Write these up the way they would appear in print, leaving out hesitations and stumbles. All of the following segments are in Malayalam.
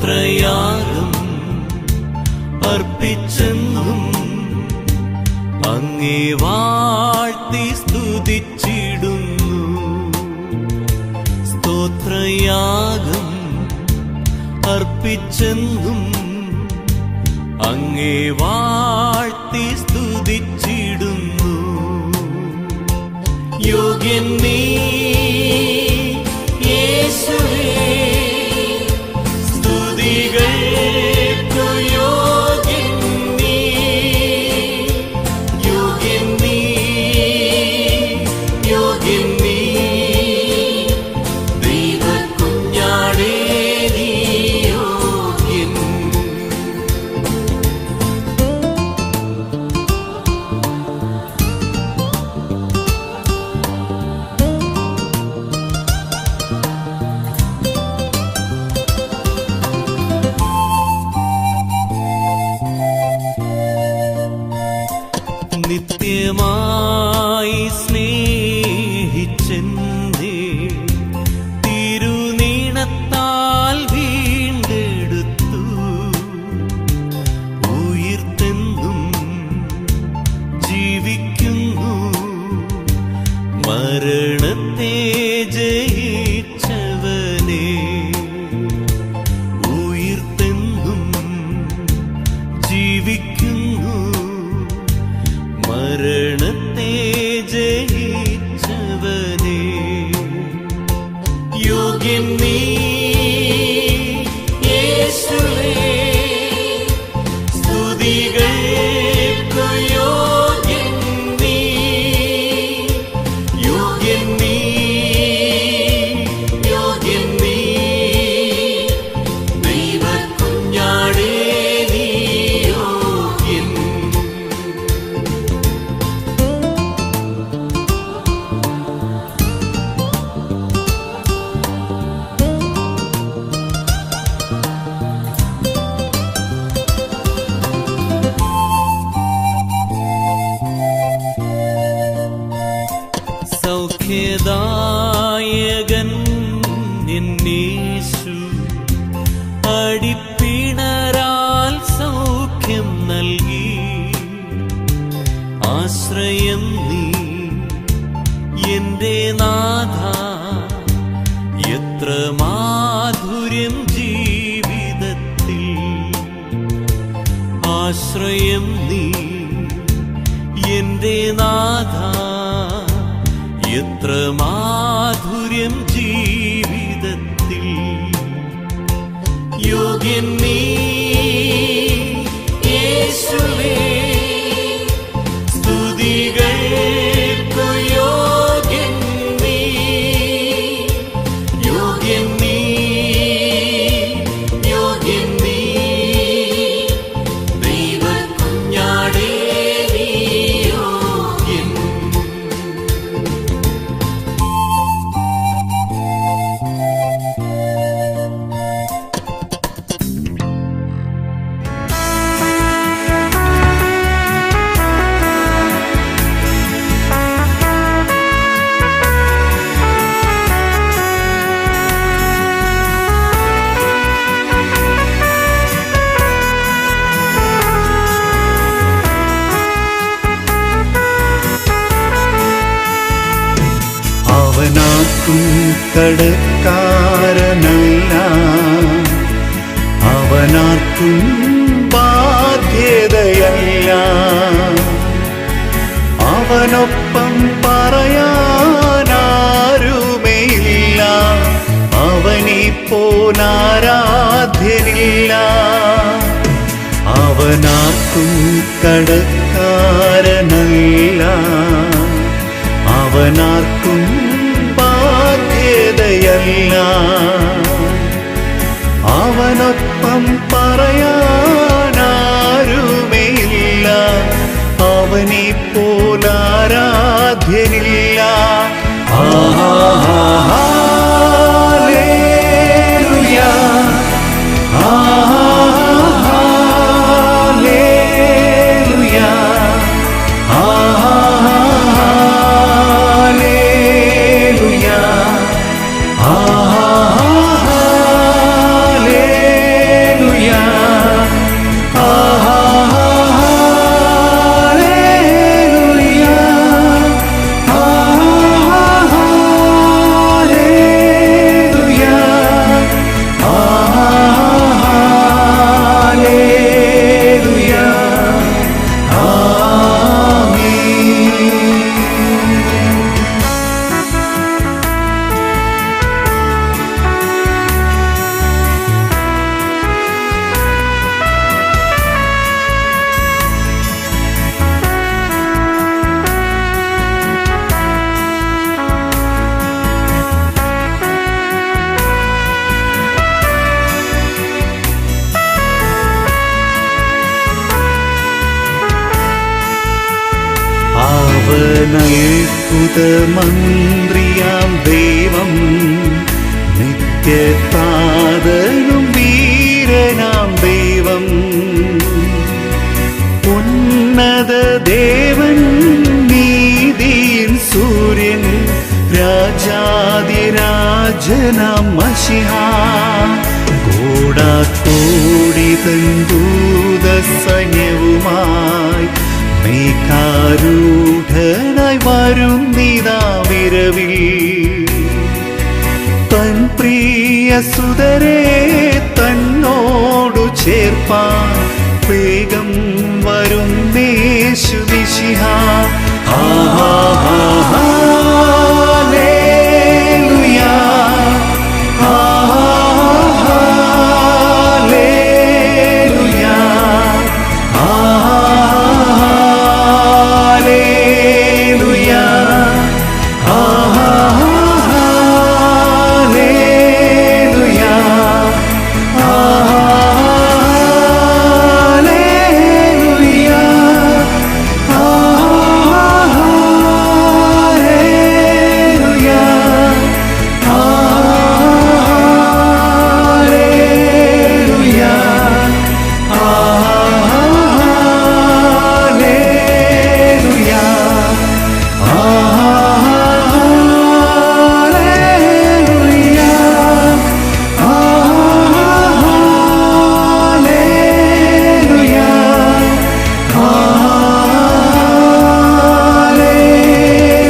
സ്തോത്രയാഗം അർപ്പിച്ചെന്നും അങ്ങേ വാഴ്ത്തി സ്തുതിച്ചിടുന്നു. സ്തോത്രയാഗം അർപ്പിച്ചെന്നും അങ്ങേ വാഴ്ത്തി സ്തുതിച്ചിടുന്നു. യോഗ്യൻ നീ യേശുവേ, സ്തുതികൾക്കു യോഗ്യൻ നീ, യോഗ്യൻ നീ, യോഗ്യൻ നീ, ദൈവകുഞ്ഞാടേ നീ യോഗ്യൻ. നിത്യമായി സ്നേഹിച്ചെന്നേ തിരുനീണത്താൽ വീണ്ടെടുത്തു. ഉയിർത്തെന്നും ജീവിക്കുന്നു, മരണത്തെ ജയിച്ചവനേ. ഉയിർത്തെന്നും ജീവിക്കുന്നു, മരണത്തെ ജയിച്ചവനേ. യോഗ്യൻ നീ യേശുവേ, സ്തുതികൾക്കു യോഗ്യൻ നീ, യോഗ്യൻ നീ, യോഗ്യൻ നീ, ദൈവകുഞ്ഞാടേ നീ യോഗ്യൻ. സൗഖ്യദായകൻ എന്നേശു, അടിപ്പിണരാൽ സൗഖ്യം നൽകി. ആശ്രയം നീ എന്റെ നാഥ, എത്ര മാധുര്യം ജീവിതത്തിൽ. ആശ്രയം നീ എന്റെ നാഥ, എത്ര മാധുര്യം ജീവിതത്തിൽ. യോഗ്യൻ നീ യേശുവേ, സ്തുതികൾക്കു യോഗ്യൻ നീ, യോഗ്യൻ നീ, യോഗ്യൻ നീ, ദൈവകുഞ്ഞാടേ നീ യോഗ്യൻ. അവനാർക്കും കടക്കാരനല്ല, അവനാർക്കും ബാധ്യതയല്ല. അവനൊപ്പം പറയാനാരുമേയില്ല, അവനെപ്പോലാരാധ്യനില്ല. അവനാർക്കും കടക്കാരനല്ല, അവനാർക്കും ബാധ്യതയല്ല. അവനൊപ്പം പറയാനാരുമേയില്ല, അവനെപ്പോലാരാധ്യനില്ല. ഹല്ലേലൂയ, ഹല്ലേലൂയ, ഹല്ലേലൂയ, ഹല്ലേലൂയ. സ്തുതമന്ത്രിയാം ദൈവം, നിത്യതാതനും വീരനാം ദൈവം, ഉന്നത ദേവൻ, നീതിയിൻ സൂര്യൻ, രാജാതിരാജനാം മശിഹാ, കോടാക്കോടി തൻ ദൂതസൈന്യവുമായി മേഘാരൂഢനായി വരുന്നിതാ വിരവിൽ. തൻ പ്രിയ സുതരെ തന്നോടു ചേർപ്പാൻ വേഗം വരുന്നേശു മിശിഹാ. ഹല്ലേലൂയ, ഹല്ലേലൂയ, ഹല്ലേലൂയ, ഹല്ലേലൂയ,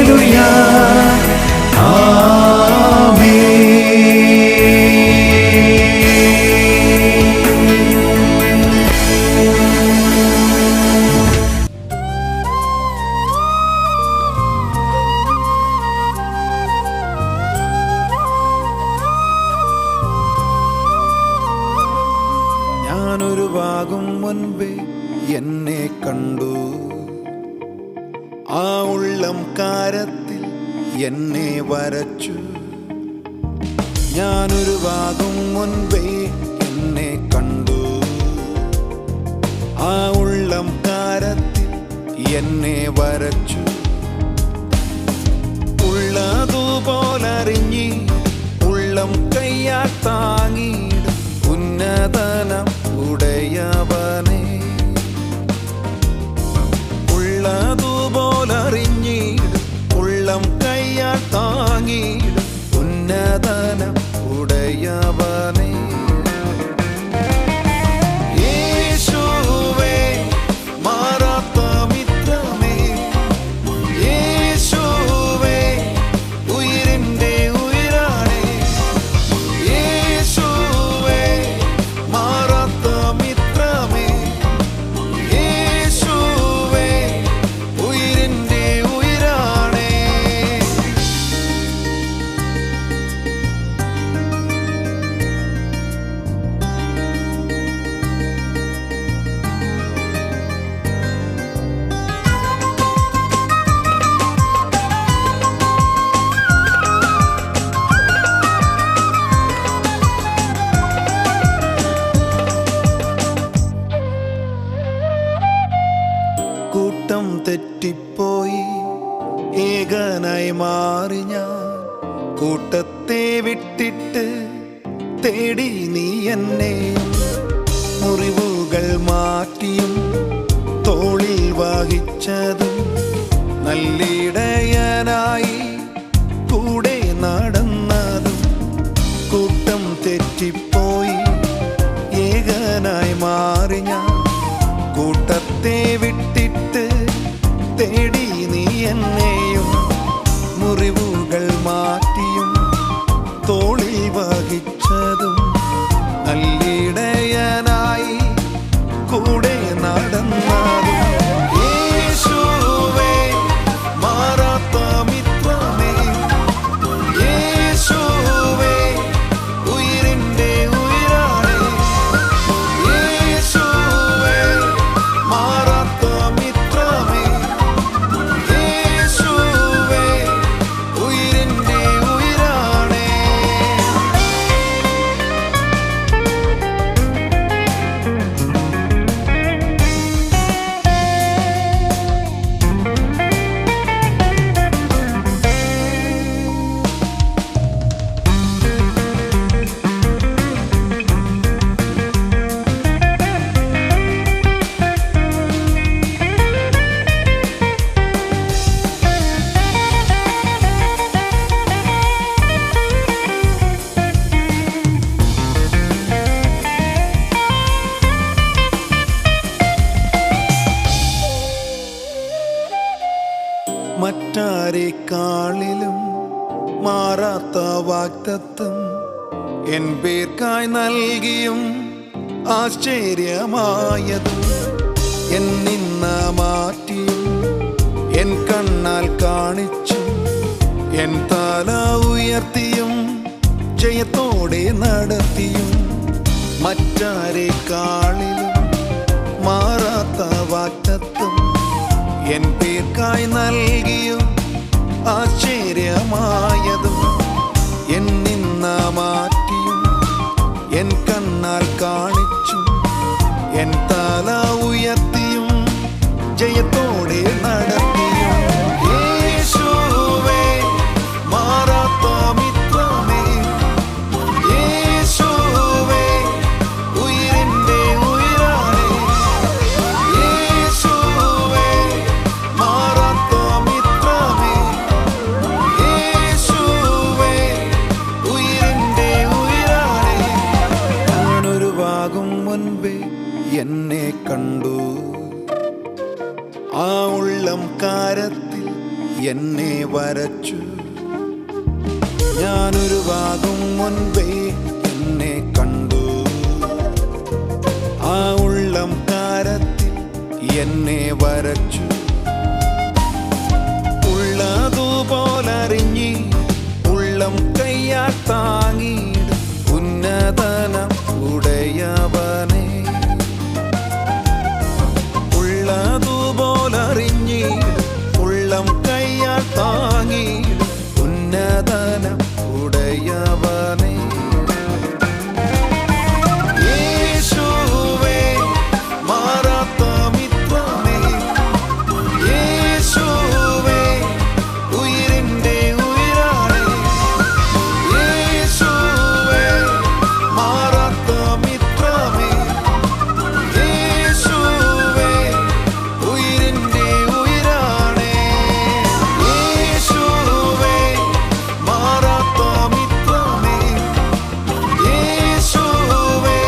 ഹല്ലേലൂയ, ഞാനൊരുവാകും മുൻപേ എന്നെ കണ്ടു, ആ ഉള്ളം കാരത്തിൽ എന്നെ വരച്ചു. ഞാനൊരുവാകും മുൻപേ എന്നെ കണ്ടു, ആ ഉള്ളം കാരത്തിൽ എന്നെ വരച്ചു. ഉള്ളതുപോലറിഞ്ഞി ഉള്ളം കയ്യാ താങ്ങിയിടും ഉന്നതനം ഉടയവനെ. ഉള്ളതുപോലറിഞ്ഞിടും ഉള്ളം കയ്യാ താങ്ങിയിടും ഉന്നതനം ഉടയവനെ. യേശുവേ മാറാത്ത മിത്രമേ, യേശുവേ ഉയിരിന്റെ ഉയിരാണേ, യേശുവേ മാറാത്ത മിത്രമേ, യേശുവേ ഉയിരിന്റെ ഉയിരാണേ. കൂട്ടം തെറ്റിപ്പോയി ഏകനായി മാറി ഞാൻ, കൂട്ടത്തെ വിട്ടിട്ട് തേടി നീ എന്നെ. മുറിവുകൾ മാറ്റിയും തോളിൽ വഹിച്ചതും നല്ലിടയനായി കൂടെ നടന്നതും. കൂട്ടം തെറ്റിപ്പോയി ഏകനായി മാറി ഞാൻ, കൂട്ടത്തെ വിട്ടിട്ട് തേടി നീ എന്നെയും. മുറിവുകൾ മാറ്റിയും തോളിൽ വഹിച്ചതും നല്ലിടയനായി കൂടെ നടന്നതും. യേശുവേ മാറാത്ത മിത്രമേ, യേശുവേ ഉയിരിന്റെ ഉയിരാണേ, യേശുവേ മാറാത്ത മിത്രമേ, യേശുവേ ഉയിരിന്റെ ഉയിരാണേ. മറ്റാരേക്കാളിലും മാറാത്ത വാഗ്ദത്തം എൻ പേർക്കായി നൽകിയും ആശ്ചര്യമായതും എൻ നിന്ന മാറ്റിയും എൻ കണ്ണാൽ കാണിച്ചും എൻ തല ഉയർത്തിയും ജയത്തോടെ നടത്തിയും മറ്റാരേക്കാളിലും മാറാത്ത വാഗ്ദത്തം എൻ പേർക്കായി നൽകിയും ആശ്ചര്യമായതും എൻ നിന്ന മാറ്റിയും എൻ കണ്ണാൽ കാണിച്ചും എൻ തല ഉയർത്തിയും ജയത്തോടെ നടത്തിയും യേശുവേ മാറാത്ത മിത്രമേ യേശുവേ ഉയിരിന്റെ ഉയിരാണേ യേശുവേ മാറാത്ത മിത്രമേ യേശുവേ ഉയിരിന്റെ ഉയിരാണേ ഞാനൊരു ഭാഗം മുൻപേ എന്നെ കണ്ടു ആ ഉള്ളം കാരത്തിൽ എന്നെ വരച്ചു ഞാനൊരു ഭാഗം മുൻപേ എന്നെ കണ്ടു ആ ഉള്ളം കാരത്തിൽ എന്നെ വരച്ചു ഉള്ളതുപോലറിഞ്ഞി ഉള്ളം കയ്യാൽ താങ്ങിയിടും ഉന്നതനം ഉടയവനെ ഉള്ളതുപോലറിഞ്ഞിടും ഉള്ളം കയ്യാൽ താങ്ങിയിടും ഉന്നതനം ഉടയവനെ യേശുവേ മാറാത്ത മിത്രമേ യേശുവേ ഉയിരിന്റെ ഉയിരാണേ യേശുവേ മാറാത്ത മിത്രമേ യേശുവേ ഉയിരിന്റെ ഉയിരാണേ യേശുവേ മാറാത്ത മിത്രമേ യേശുവേ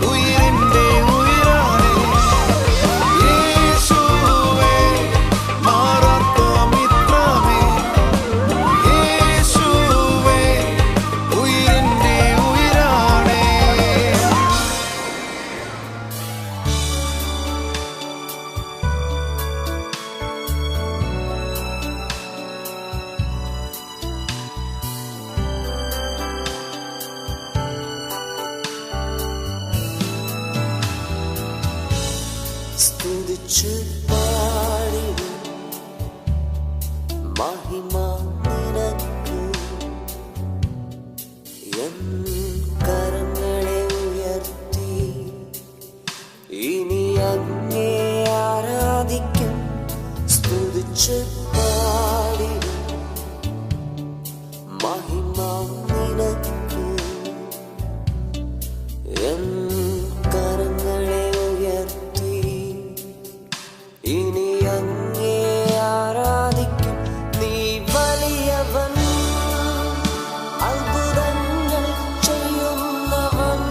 ഉയിരിന്റെ ഉയിരാണേ യേശുവേ മാറാത്ത മിത്രമേ യേശുവേ ഉയിരിന്റെ ഉയിരാണേ സ്തുതിച്ചു പാടിടും മഹിമ നിനക്ക് എൻ കരങ്ങളെ ഉയർത്തി ഇനി അങ്ങേ ആരാധിക്കും സ്തുതിച്ചു പാടിടും മഹിമ നിനക്ക് എൻ കരങ്ങളെ ഉയർത്തി ഇനി അങ്ങേ ആരാധിക്കും നീ വലിയവൻ അത്ഭുതങ്ങൾ ചെയ്യുന്നവൻ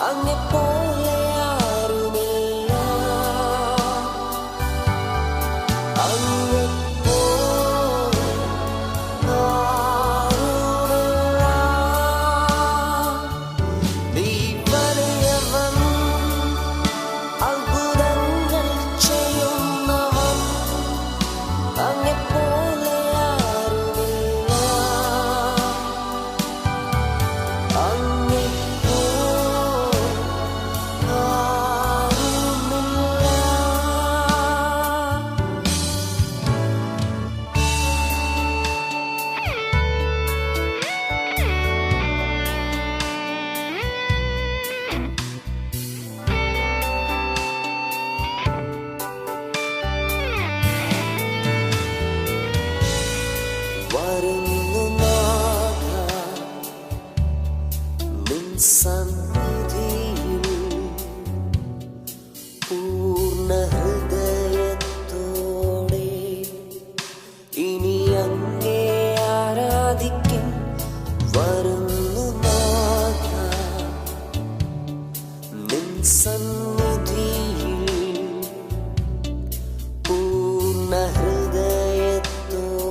അങ്ങെപ്പോലെ ആരുമില്ല അങ്ങെപ്പോലെ ആരുമില്ല നീ വലിയവൻ അത്ഭുതങ്ങൾ ചെയ്യുന്നവൻ അങ്ങെപ്പോലെ ആരുമില്ല അങ്ങെപ്പോലെ ആരുമില്ല വരുന്നു നാഥ നിൻ സന്നിധിയിൽ പൂർണ്ണ ഹൃദയത്തോടെ ഇനി അങ്ങേ ആരാധിക്കും വരുന്നു നാഥ നിൻ സന്നിധിയിൽ പൂർണ്ണ ഹൃദയത്തോടെ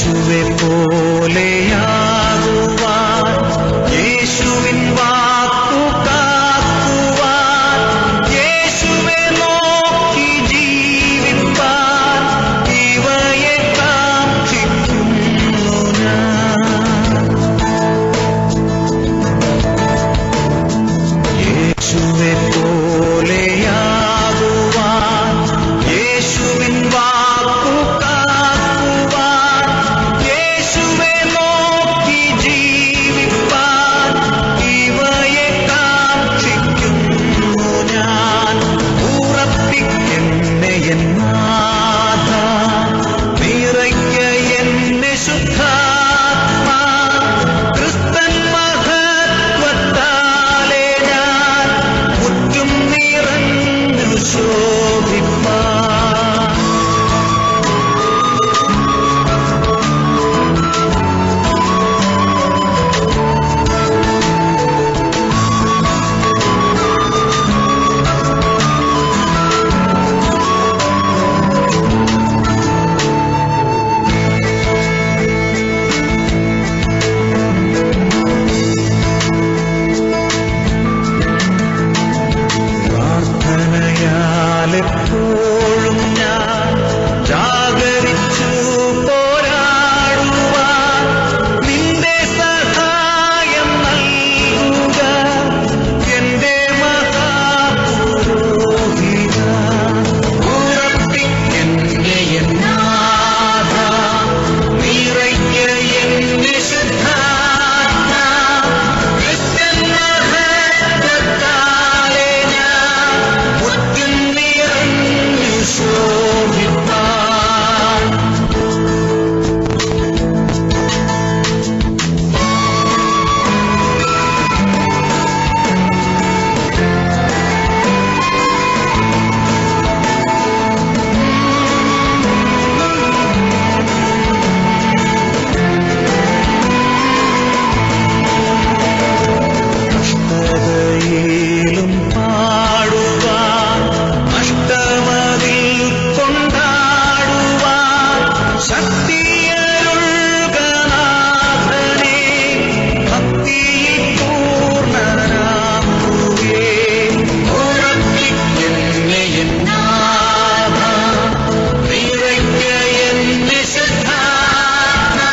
യേശുവെ പോലെയാകുവാൻ, യേശുവിൻ വാക്കു കാക്കുവാൻ, യേശുവെ നോക്കി ജീവിപ്പാൻ ഇവയെ കാക്ഷിക്കുന്നു ഞാൻ. യേശുവെ പോലെയാകുവാൻ, യേശുവിൻ വാക്കു കാക്കുവാൻ, യേശുവെ നോക്കി ജീവിപ്പാൻ ഇവയെ കാക്ഷിക്കുന്നു ഞാൻ. ഉറപ്പിക്കെന്നെ എൻ നാഥ, നിറയ്ക്ക എന്നെ ശുദ്ധാത്മാ, ക്രിസ്തൻ മഹത്വത്താലെ ഞാൻ മുറ്റും നിറഞ്ഞു ശോഭിപ്പാൻ. പ്രാർത്ഥനയാലെപ്പോഴും ഞാൻ ജാഗരിച്ചു പോരാടുവാൻ നിന്റെ സഹായം നൽകുക എന്റെ മഹാപുരോഹിത. ഉറപ്പിക്കെന്നെ എൻ നാഥ, നിറയ്ക്ക എന്നെ ശുദ്ധാത്മാ, ക്രിസ്ത്യൻ മഹത്വത്താലെ ഞാൻ മുറ്റും നിറഞ്ഞു ശോഭിപ്പാൻ. കഷ്ടതയിലും പാടുവാൻ, നഷ്ടമതിൽ കൊണ്ടാടുവാൻ ശക്തിയരുൾക നാഥനേ, ഭക്തിയിൽ പൂർണ്ണനാകുകേ. ഉറപ്പിക്കെന്നെ എൻ നാഥ, നിറയ്ക്ക എന്നെ ശുദ്ധാത്മാ,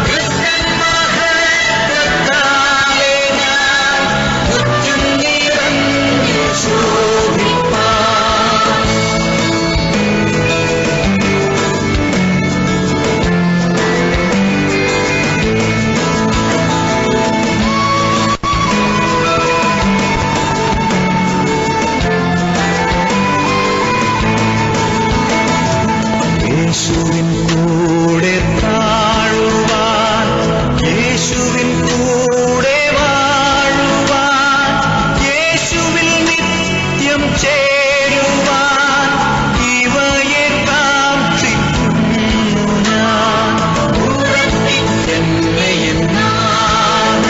ക്രിസ്ത്യൻ മഹത്വത്താലെ ഞാൻ മുറ്റും നിറഞ്ഞു ശോഭിപ്പാൻ. യേശുവിൻ കൂടെ താഴുവാൻ, യേശുവിൻ കൂടെ വാഴുവാൻ, യേശുവിൽ നിത്യം ചേരുവാൻ ഇവയെ കാക്ഷിക്കുന്നു ഞാൻ. ഉറപ്പിക്കെന്നെ എൻ നാഥ,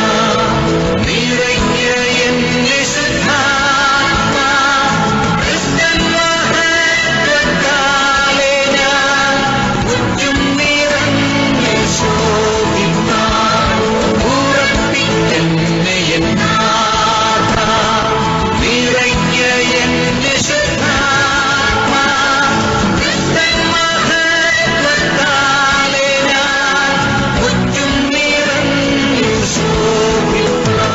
നിറയ്ക്ക എന്നെ ശുദ്ധാത്മാ, ക്രിസ്ത്യൻ മഹത്വത്താലെ ഞാൻ മുറ്റും നിറഞ്ഞു ശോഭിപ്പാൻ. ഉറപ്പിക്കെന്നെ എൻ നാഥ, നിറയ്ക്ക എന്നെ ശുദ്ധാത്മാ, ക്രിസ്ത്യൻ മഹത്വത്താലെ ഞാൻ മുറ്റും നിറഞ്ഞു ശോഭിപ്പാൻ.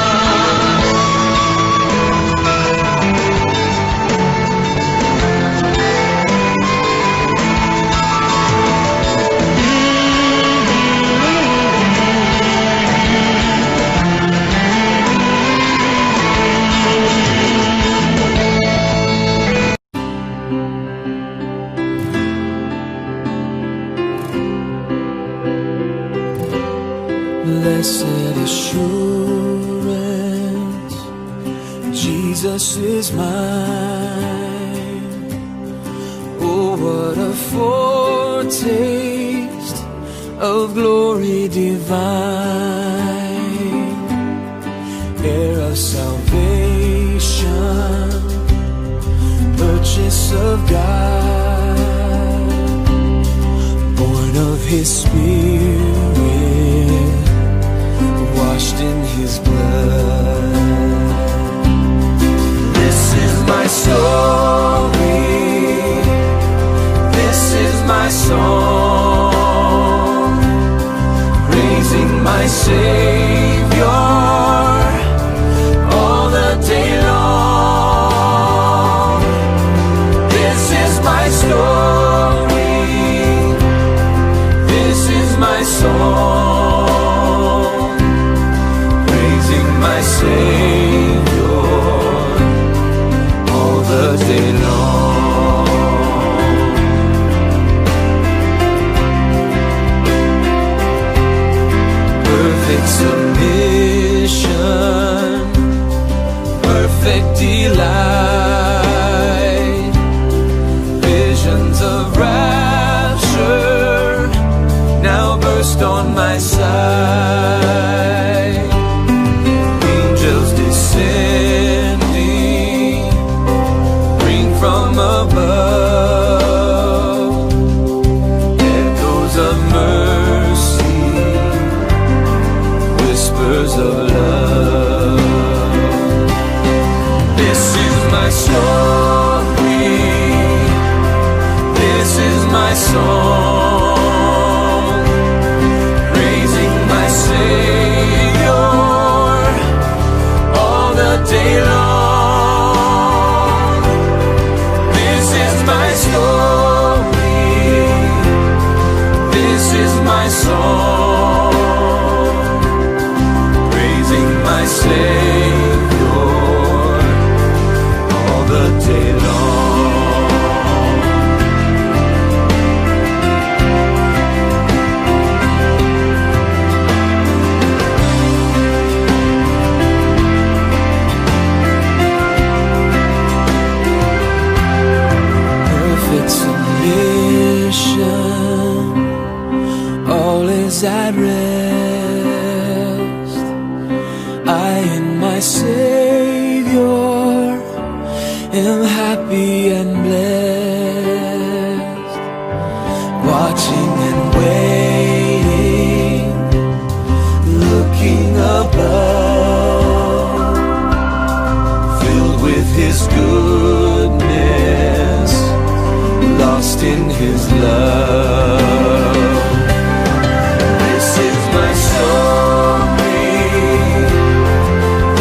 Blessed assurance, Jesus is mine. Oh, what a foretaste of glory divine, heir of salvation, purchase of God, born of His Spirit, washed in His blood. This is my story, this is my song, praising my Savior all the day long. This is my story, this is my song, praising my Savior all the day long. Perfect submission, perfect delight, visions of rapture now burst on my sight. Angels descending, ring from above, echoes of mercy, whispers of love. This is my story, this is my song, praising my Savior all the day long. This is my story, this is my song, praising my Savior all the day long. Perfect submission, all is at rest. I in my Savior am happy and blessed, watching and waiting, looking above, filled with His goodness, lost in His love. This is my story,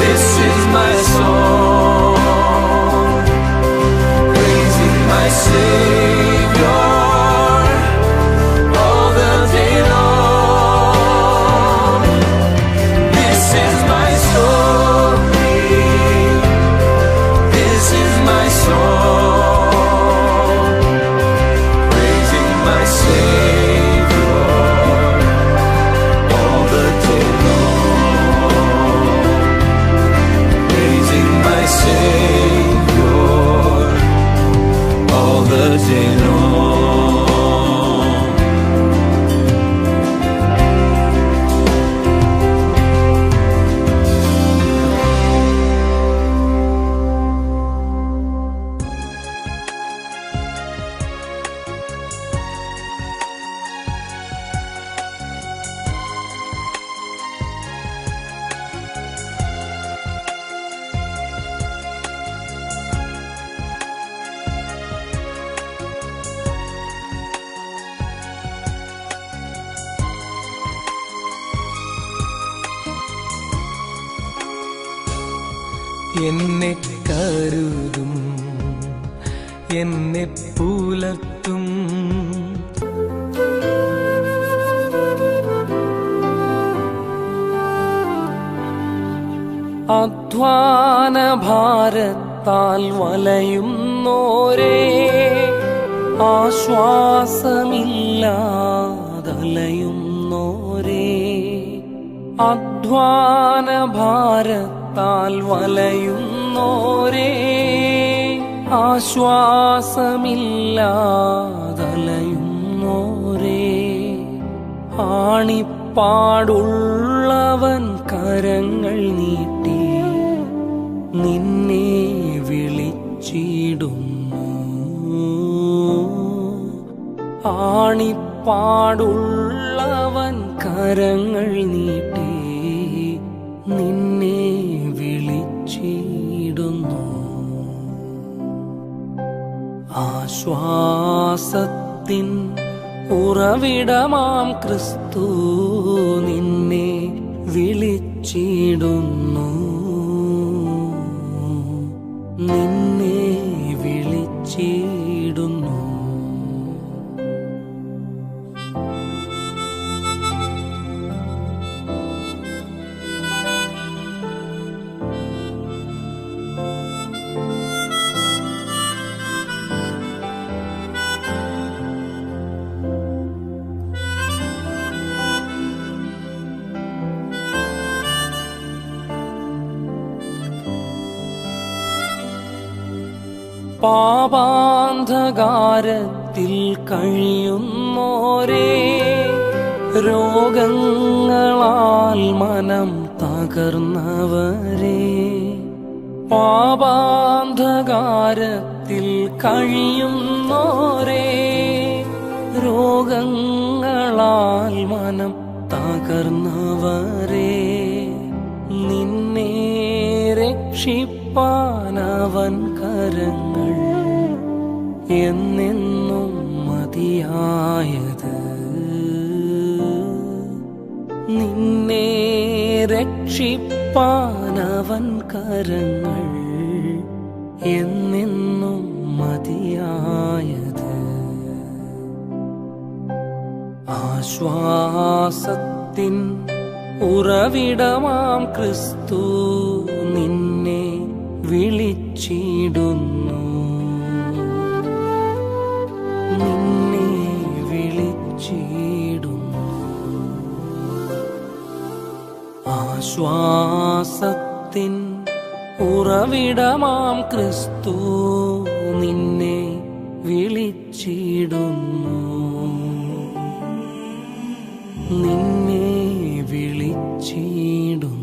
this is my song, praising my Savior all the day long. This is my story, this is my song, praising my Savior all the day long, praising my Savior all the day long. എന്നെ കരുതും, എന്നെ പുലർത്തും, അധ്വാന ഭാരത്താൽ വലയുന്നോരേ, ആശ്വാസമില്ലാതലയുന്നോരേ, അധ്വാന ഭാരത്താൽ വലയുന്നോരേ, ആശ്വാസമില്ലാതലയുന്നോരേ, ആണിപ്പാടുള്ളവൻ കരങ്ങൾ നീട്ടി നിന്നെ വിളിച്ചിടുന്നു, ആണിപ്പാടുള്ള കരങ്ങൾ നീട്ടി നിന്നെ വിളിച്ചിടുന്നു. ആശ്വാസത്തിൻ ഉറവിടമാം ക്രിസ്തു നിന്നെ വിളിച്ചിടുന്നു. നിന്നെ വിളിച്ചിടുന്നു. പാപാന്ധകാരത്തിൽ കഴിയുന്നോരേ, രോഗങ്ങളാൽ മനം തകർന്നവരേ, പാപാന്ധകാരത്തിൽ കഴിയുന്നോരേ, രോഗങ്ങളാൽ മനം തകർന്നവരേ, നിന്നെ രക്ഷിപ്പാനവൻ കരങ്ങൾ എന്നെന്നും മതിയായത്. നിന്നെ രക്ഷിപ്പാനവൻ കരങ്ങൾ എന്നെന്നും മതിയായത്. ആശ്വാസത്തിൻ ഉറവിടമാം ക്രിസ്തു നിന്നെ വിളിച്ചിടുന്നു. നിന്നെ വിളിച്ചിടുന്നു. ആശ്വാസത്തിൻ ഉറവിടമാം ക്രിസ്തു നിന്നെ വിളിച്ചിടുന്നു. നിന്നെ വിളിച്ചിടുന്നു.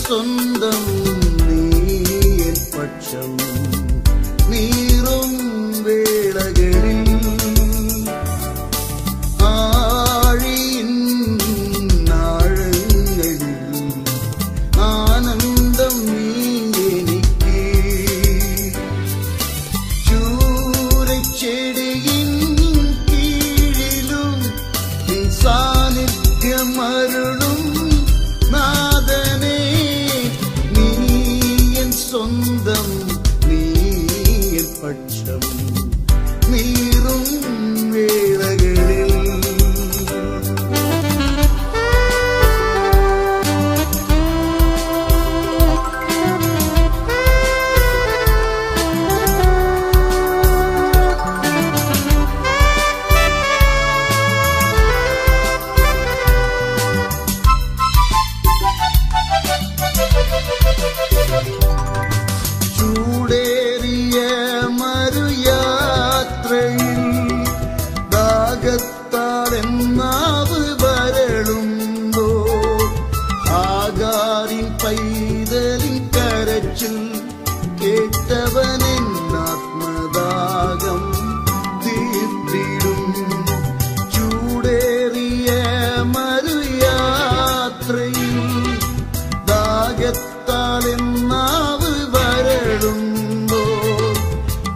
സ്വന്തം നീയൻ പക്ഷം നീറും വേളകളിൽ ആഴിയിൻ ആഴങ്ങളിൽ ആനന്ദം നീ എനിക്ക് ചൂരച്ചെടിയിൻ കീഴിലും നിൻ സാന്നിധ്യം അരുളും നാഥനേ. സ്വന്തം നീയൻ പക്ഷം നീറും വേളകളിൽ ചൂടേറിയ മരുയാത്രയിൽ ദാഹത്താലെന്നാവ് വരളുമ്പോൾ ആഗാരിൻ പൈതലിൻ കരച്ചിൽ കേട്ടവനെന്നാത്മദാഹം തീർത്തിടും. ചൂടേറിയ മരുയാത്രയിൽ ദാഹത്താലെന്നാവ്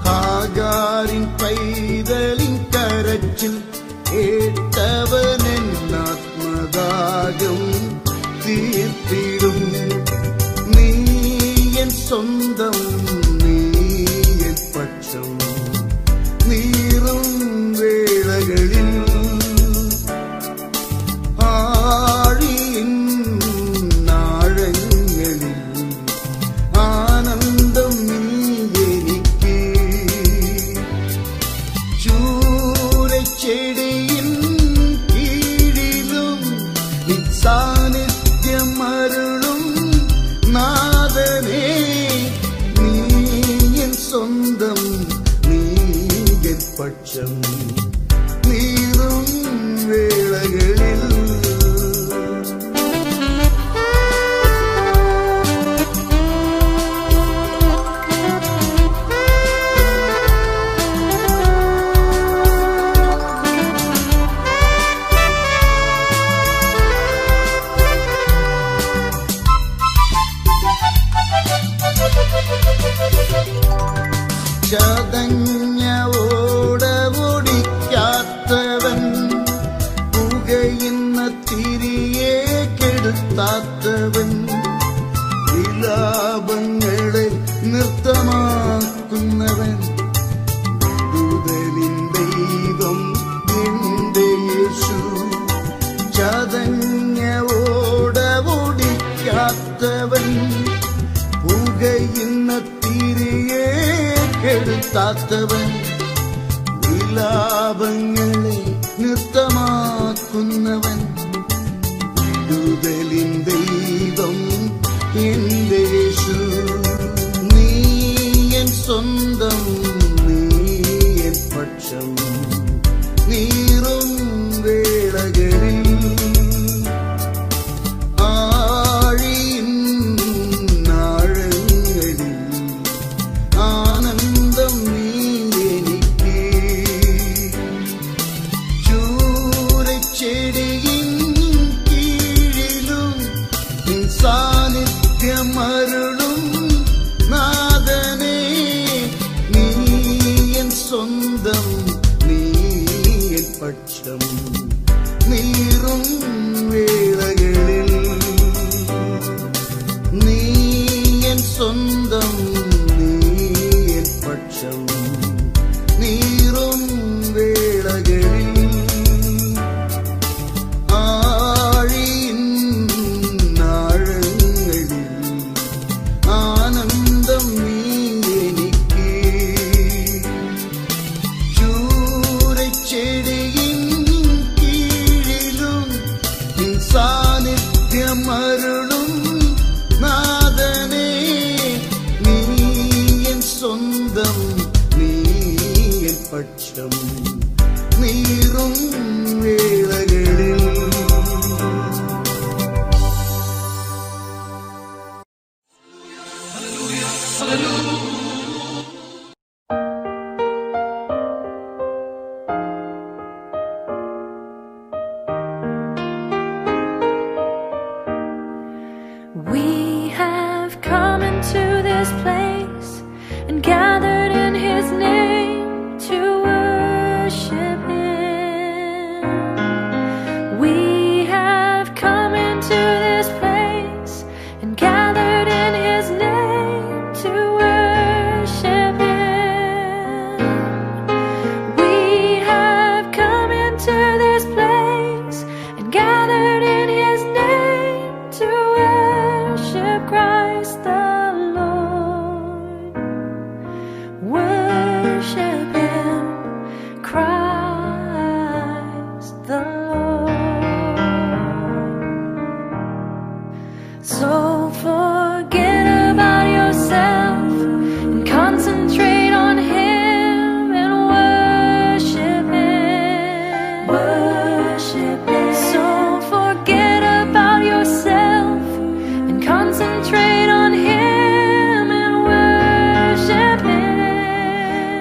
ഹാഗാരിൻ പൈതലിൻ കരച്ചിൽ കേട്ടവനെന്നാത്മദാഹം തീർത്തിടും. നീയൻ സ്വന്തം നീയൻ പക്ഷം നീറും വേളകളിൽ ആഴി സാന്നിധ്യമരുളും നാഥനേ, നീ എൻ സ്വന്തം, നീ എൻ പക്ഷം, നീറും വേളകളിൽ. ചതഞ്ഞ ഓടമൊടിക്കാത്തവൻ, പുകയുന്ന തിരിയെ കെടുത്താത്തവൻ, വിലാപങ്ങളെ നൃത്തമാക്കുന്നവൻ, വിടുതലിൻ ദൈവം എന്റെ യേശു. ചതഞ്ഞ ഓടമൊടിക്കാത്തവൻ, പുകയുന്ന തിരിയെ കെടുത്താത്തവൻ, വിലാപങ്ങളെ നൃത്തമാക്കുന്നവൻ, വിടുതലിൻ ദൈവം എന്റെ യേശു. നീ എൻ സ്വന്തം, നീ എൻ പക്ഷം, നീറും വേളകളിൽ. സാന്നിധ്യമരുളും നാഥനേ, നീ എൻ സ്വന്തം, നീ എൻ പക്ഷം, നീറും വേളകളിൽ. നീ എൻ സ്വന്തം, നീ എൻ പക്ഷം, നീറും വേളകളിൽ. സാന്നിധ്യമരുളും നാഥനേ, നീ എൻ സ്വന്തം, നീ എൻ പക്ഷം, നീറും വേളകളിൽ. We have come into this place and gathered in His name to worship Him. We have come into this place and gathered in His name to worship Him. We have come into this place and gathered in His name to worship Christ the Lord. Worship Him, Christ the Lord. So forget about yourself and concentrate on Him and worship Him. Worship Him. So forget about yourself and concentrate on Him and worship Him.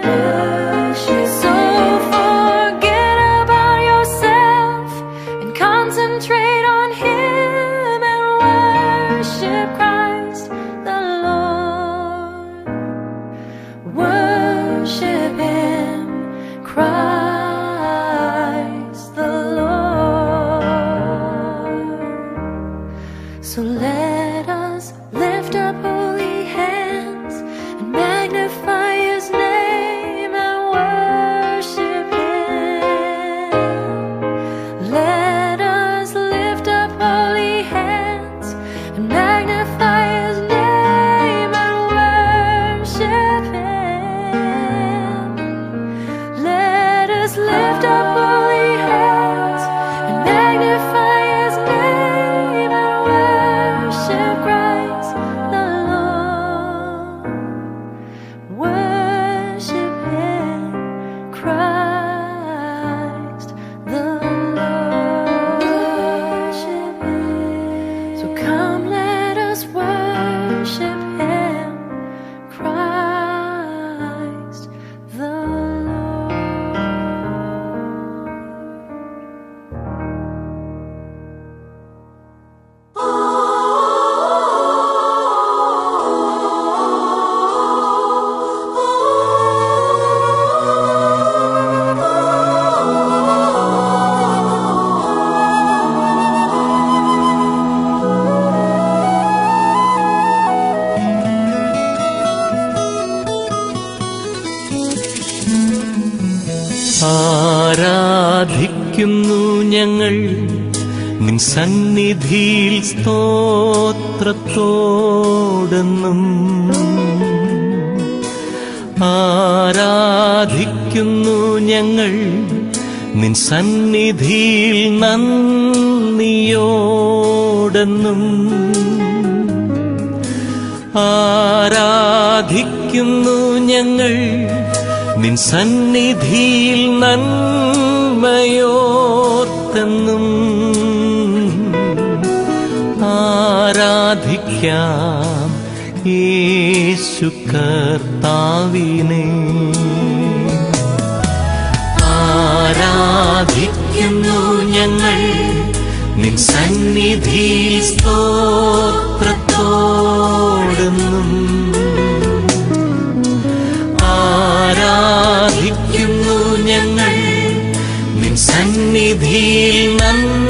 Worship. So forget about yourself and concentrate on Him and worship Christ the Lord. Worship Him, Christ the Lord. So let us lift up holy hands and magnify His name and worship Him. Let us lift up holy hands and magnify His name and worship Him. Let us lift up holy hands and magnify His name ആരാധിക്കുന്നു ഞങ്ങൾ നിൻ സന്നിധിയിൽ സ്തോത്രത്തോടെന്നും. ആരാധിക്കുന്നു ഞങ്ങൾ നിൻ സന്നിധിയിൽ നന്ദിയോടെന്നും. ആരാധിക്കുന്നു ഞങ്ങൾ നിൻ സന്നിധിയിൽ നന്മയോർത്തെന്നും. ആരാധിക്കാം യേശു കർത്താവിനെ. ആരാധിക്കുന്നു ഞങ്ങൾ നിൻ സന്നിധിയിൽ സ്തോത്രത്തോടെന്നും. ആരാധിക്കുന്നു ഞങ്ങൾ നിൻ സന്നിധിയിൽ നന്ദിയോടെന്നും.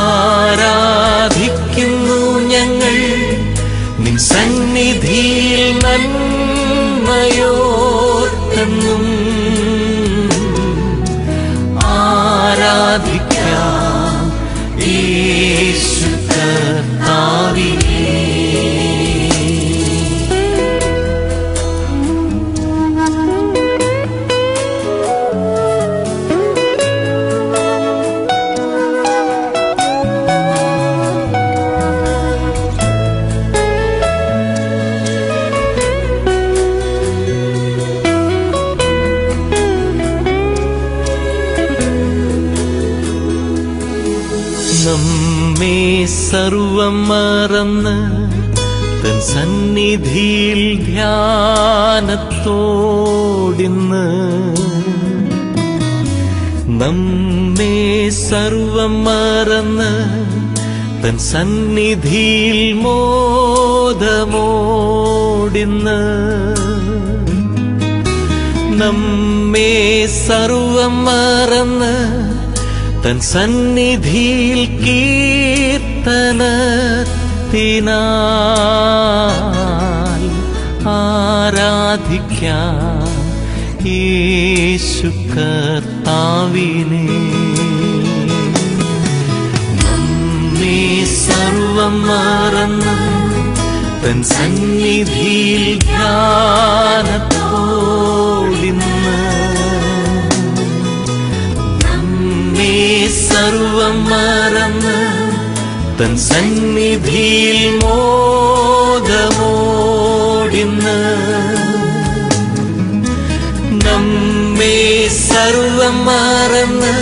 ആരാധിക്കുന്നു ഞങ്ങൾ നിൻ സന്നിധിയിൽ നന്മയോർത്തെന്നും. ആരാധിക്കാം യേശു കർത്താവിനെ. നമ്മെ സർവം മറന്ന് തൻ സന്നിധിയിൽ ധ്യാനത്തോടിന്ന്. നമ്മെ സർവം മറന്ന് തൻ സന്നിധിയിൽ മോദമോടിന്ന്. നമ്മെ സർവം മറന്ന് തൻ സന്നിധിയിൽ കീർത്തനത്തിനാൽ ആരാധിക്കാം യേശു കർത്താവിനെ. നമ്മെ സർവം മറന്ന് തൻ സന്നിധിയിൽ ധ്യാനത്തോടിന്ന്. സർവം മറന്ന് തൻ സന്നിധിയിൽ മോദമോടിന്ന്. നമ്മെ സർവം മറന്ന്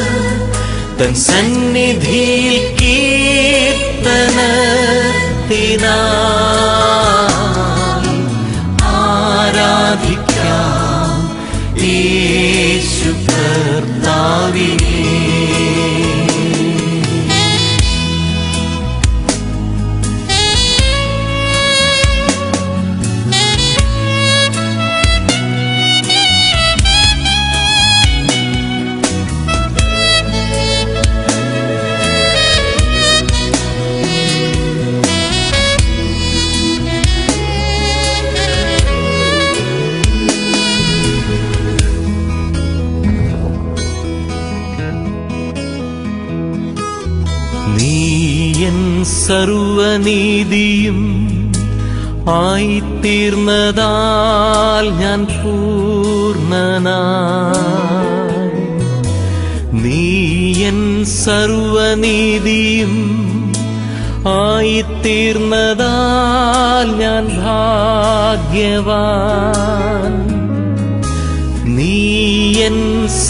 തൻ സന്നിധിയിൽ കീർത്തനത്തിനാൽ ആരാധിക്കാം യേശു കർത്താവിനെ. സർവനീതിയും ആയിത്തീർന്നതാൽ ഞാൻ പൂർണ്ണനായി. നീയൻ സർവനീതിയും ആയിത്തീർന്നതാൽ ഞാൻ ഭാഗ്യവാൻ. നീയൻ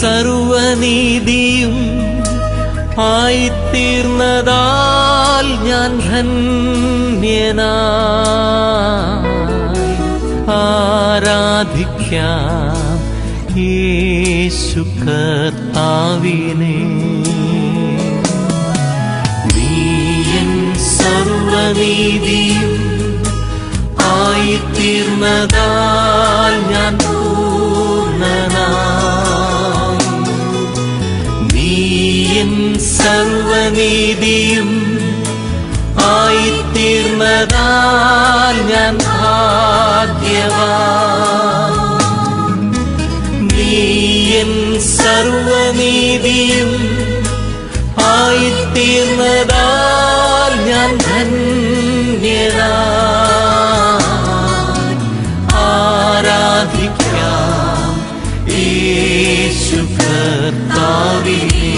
സർവനീതിയും ആയിത്തീർന്നതാൽ ഞാൻ ധന്യനായി. ആരാധിക്കാം യേശു കർത്താവിനെ. നീയൻ സർവനീതിയും ആയിത്തീർന്നതാൽ ഞാൻ പൂർണ്ണനായി. നീയൻ സർവനീതിയും ആയിത്തീർന്നതാൽ ഞാൻ ഭാഗ്യവാൻ. ആരാധിക്കാം യേശു കർത്താവിനെ.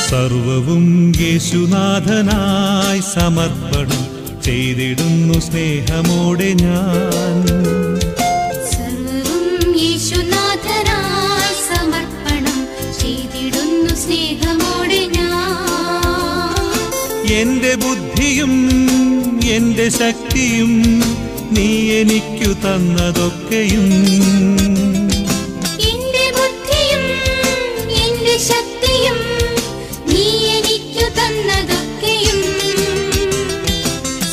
സർവവും യേശുനാഥനായി സമർപ്പണം ചെയ്തിടുന്നു സ്നേഹമോടെ ഞാൻ. സർവവും യേശുനാഥനായി സമർപ്പണം ചെയ്തിടുന്നു സ്നേഹമോടെ ഞാൻ. എന്റെ ബുദ്ധിയും എന്റെ ശക്തിയും നീ എനിക്കു തന്നതൊക്കെയും, എന്റെ ബുദ്ധിയും എന്റെ ശക്തിയും നീ എനിക്കു തന്നതൊക്കെയും,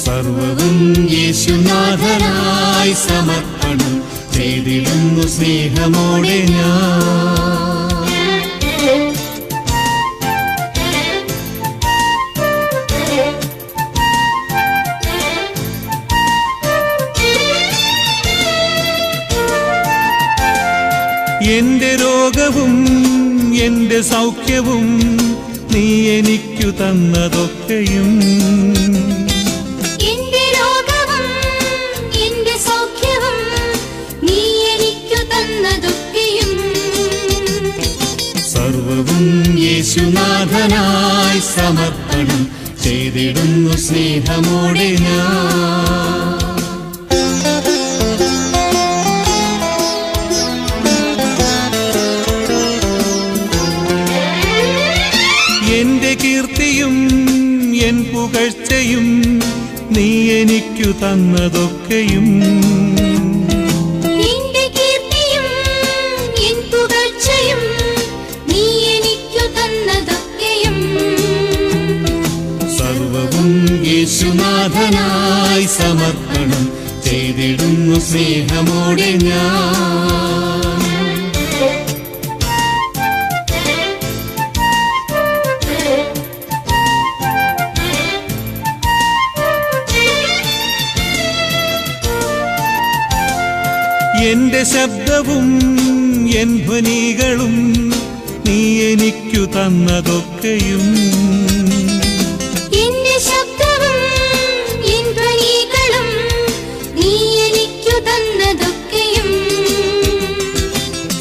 സർവവും യേശുനാഥനായി സമർപ്പണം ചെയ്തിടുന്നു സ്നേഹമോടെ ഞാൻ. എന്റെ രോഗവും എന്റെ സൗഖ്യവും നീ എനിക്കു തന്നതൊക്കെയും, എന്റെ രോഗവും എന്റെ സൗഖ്യവും നീ എനിക്കു തന്നതൊക്കെയും, സർവവും യേശുനാഥനായി സമർപ്പണം ചെയ്തിടുന്നു സ്നേഹമോടെ ഞാൻ. എന്റെ കീർത്തിയും എൻ പുകഴ്ചയും നീ എനിക്കു തന്നതൊക്കെയും, എന്റെ കീർത്തിയും എൻ പുകഴ്ചയും നീ എനിക്കു തന്നതൊക്കെയും, സർവവും യേശുനാഥനായി സമർപ്പണം ചെയ്തിടുന്നു സ്നേഹമോടെ ഞാൻ. എന്റെ ശബ്ദവും എൻ ധ്വനികളും നീ എനിക്കു തന്നതൊക്കെയും, എന്റെ ശബ്ദവും എൻ ധ്വനികളും നീ എനിക്കു തന്നതൊക്കെയും,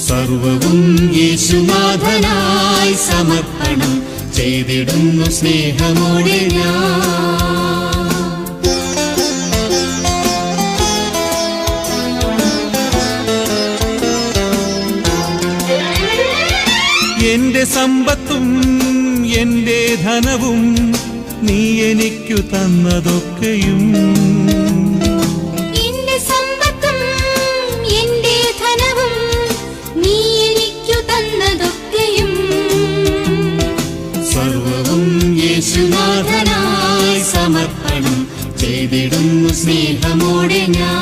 സർവവും യേശുനാഥനായി സമർപ്പണം ചെയ്തിടുന്നു സ്നേഹമോടെ ഞാൻ. എന്റെ സമ്പത്തും എന്റെ ധനവും നീ എനിക്കു തന്നതൊക്കെയും, എന്റെ സമ്പത്തും എന്റെ ധനവും നീ എനിക്കു തന്നതൊക്കെയും, സർവവും യേശുനാഥനായി സമർപ്പണം ചെയ്തിടുന്നു സ്നേഹമോടെ ഞാൻ.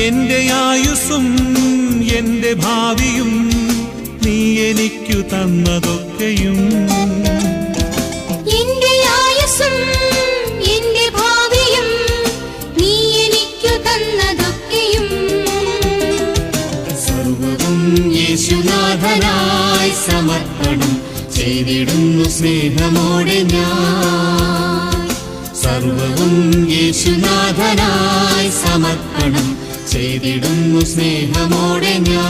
എന്റെ ആയുസ്സും എന്റെ ഭാവിയും നീ എനിക്കു തന്നതൊക്കെയും, എന്റെ ആയുസ്സും എന്റെ ഭാവിയും നീ എനിക്കു തന്നതൊക്കെയും, സർവവും യേശുനാഥനായി സമർപ്പണം ചെയ്തിടുന്നു സ്നേഹമോടെ ഞാൻ. സർവവും യേശുനാഥനായി സമർപ്പണം ചെയ്തിടുന്നു സ്നേഹമോടെ ഞാൻ.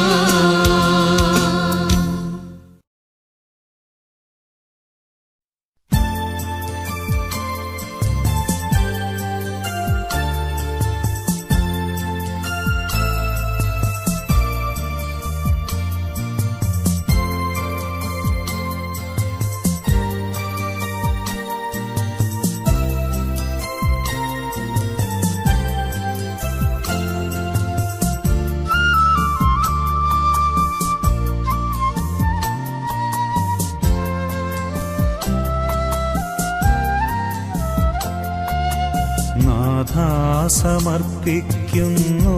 നാഥാ സമർപ്പിക്കുന്നു,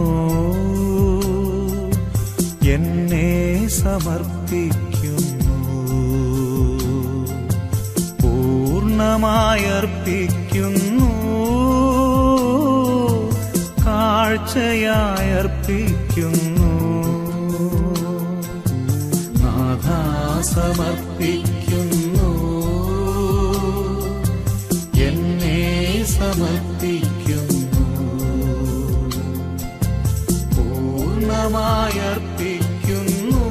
എന്നെ സമർപ്പിക്കുന്നു, പൂർണ്ണമായർപ്പിക്കുന്നു, കാഴ്ചയായർപ്പിക്കുന്നു. നാഥാ സമർപ്പിക്കുന്നു, എന്നെ സമർപ്പിക്കുന്നു, പൂർണ്ണമായർപ്പിക്കുന്നു,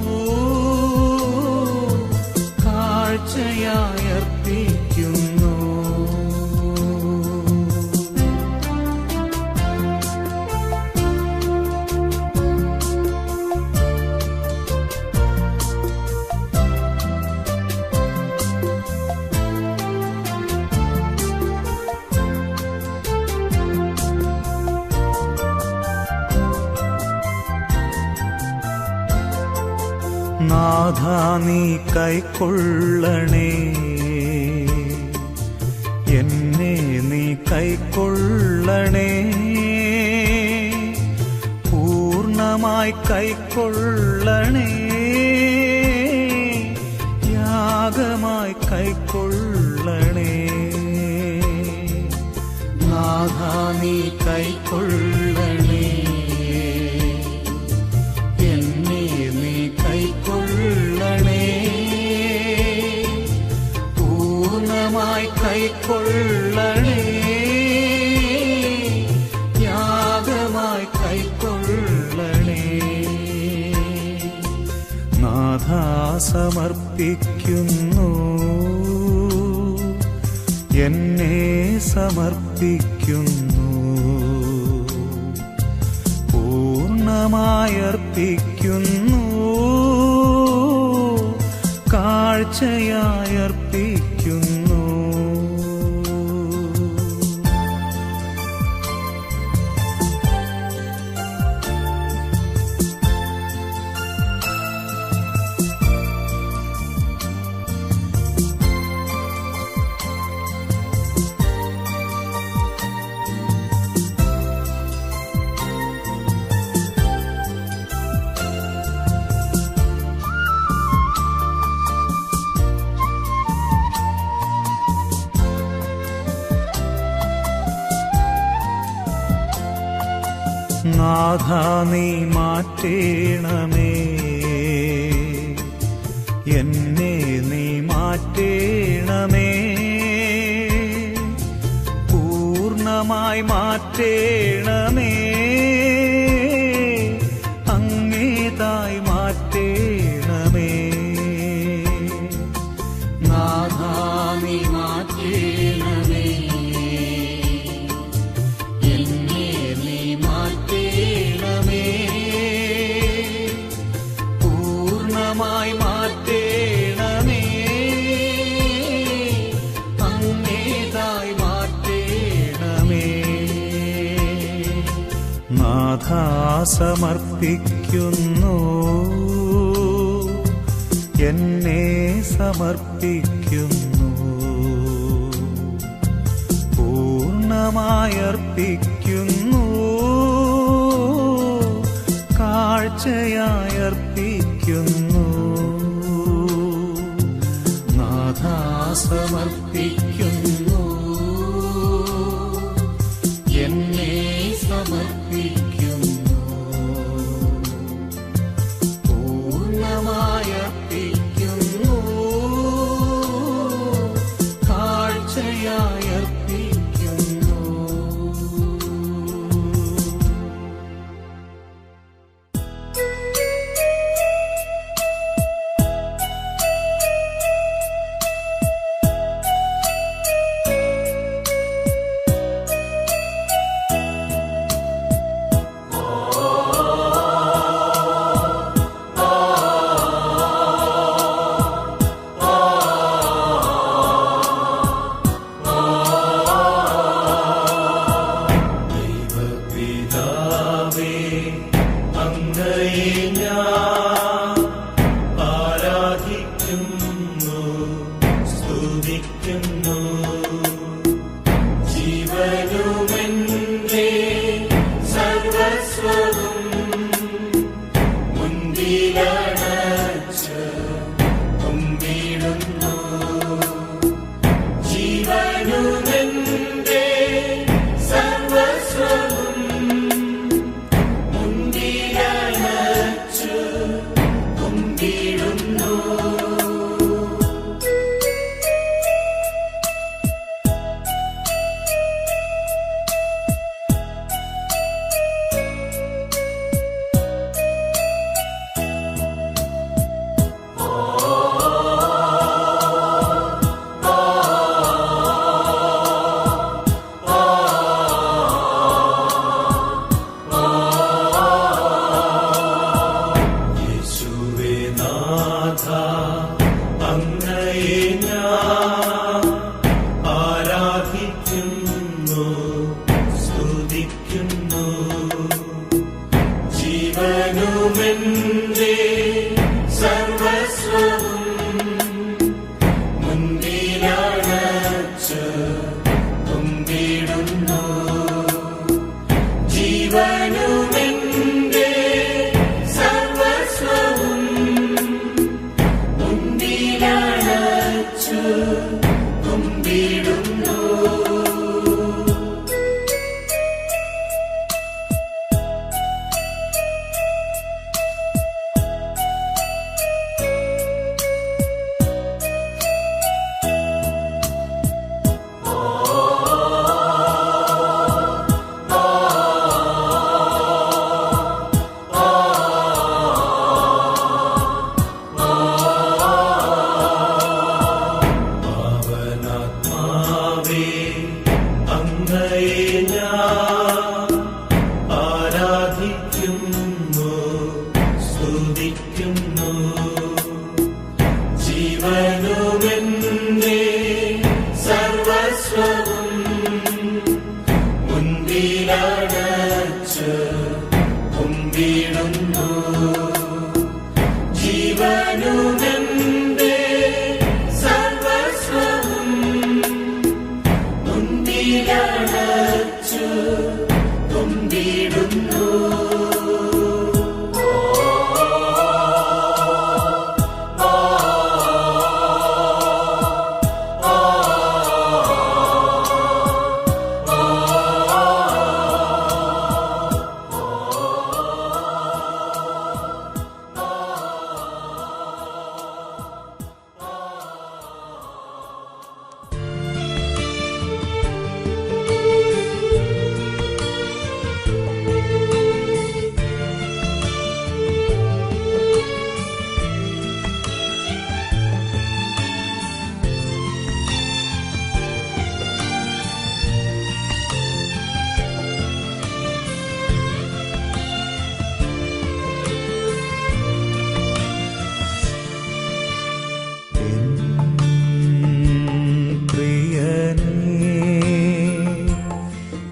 കാഴ്ചയായർപ്പിക്കുന്നു. നാഥാ നീ കൈക്കൊള്ളണേ, എന്നെ നീ കൈക്കൊള്ളണേ, പൂർണ്ണമായി കൈക്കൊള്ളണേ, യാഗമായി കൈക്കൊള്ളണേ. നാഥാ നീ കൈക്കൊള്ളണേ, എന്നെ നീ കൈക്കൊള്ളണേ, പൂർണ്ണമായി കൈക്കൊള്ളണേ, യാഗമായി കൈക്കൊള്ളണേ. നാഥാ സമർപ്പിക്കുന്നു, എന്നെ സമർപ്പിക്കുന്നു, പൂർണ്ണമായർപ്പിക്കുന്നു, കാഴ്ചയായർപ്പിക്കുന്നു. നാഥാ നീ മാറ്റേണമേ, എന്നെ നീ മാറ്റേണമേ, പൂർണ്ണമായി മാറ്റേണമേ, അങ്ങേതായി മാറ്റേണമേ. നാഥാ നീ മാറ്റേണമേ, എന്നെ നീ മാറ്റേണമേ, പൂർണ്ണമായി മാറ്റേണമേ, അങ്ങേതായി മാറ്റേണമേ. നാഥാ സമർപ്പിക്കുന്നു, എന്നെ സമർപ്പിക്കുന്നു, പൂർണ്ണമായർപ്പിക്കുന്നു, കാഴ്ചയായർപ്പിക്കുന്നു. നാഥാ സമർപ്പിക്കുന്നു, എന്നെ സമർപ്പിക്കുന്നു, പൂർണ്ണമായർപ്പിക്കുന്നു, കാഴ്ചയായർപ്പിക്കുന്നു. സ്തുതിക്കുന്നു ജീവനുമെന്റെ സ്തുതിക്കുന്നു ജീവനുമെന്റെ സർവസ്വവും മുൻപിലണച്ച് തുമ്പിടുന്നു ജീവനുമെന്റെ സർവസ്വവും മുൻപിലണച്ച് തുമ്പിടുന്നു ആരാധിക്കുന്നു സ്തുതിക്കുന്നു ജീവനുമെന്റെ സർവസ്വവും മുൻപിലണച്ച് കുമ്പിടുന്നു ജീവനുമെന്റെ സർവസ്വവും മുൻപിലണച്ച് തുമ്പിടുന്നു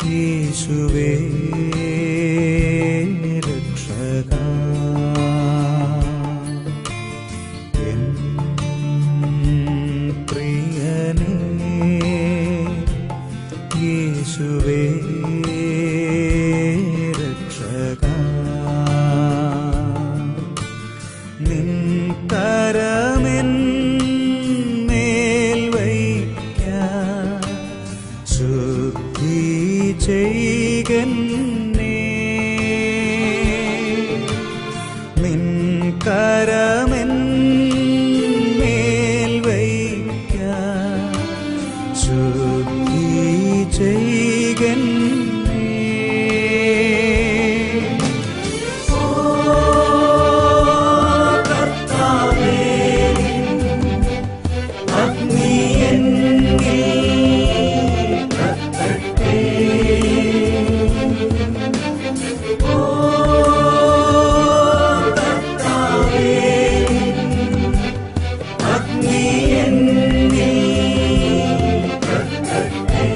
യേശുവേ രക്ഷകാ എൻ പ്രിയനേ യേശുവേ രക്ഷകാ നിൻ കരമെൻ മേൽ വയ്ക്കാൻ ശുദ്ധി ചെയ്കന്നേ നിൻ കരമെൻ മേൽ വയ്ക്കാൻ ശുദ്ധി ചെയ്കന്നേ ഓ കർത്താവേ അഗ്നി എന്നിൽ കത്തട്ടെ ഓ കർത്താവേ അഗ്നി എന്നിൽ കത്തട്ടെ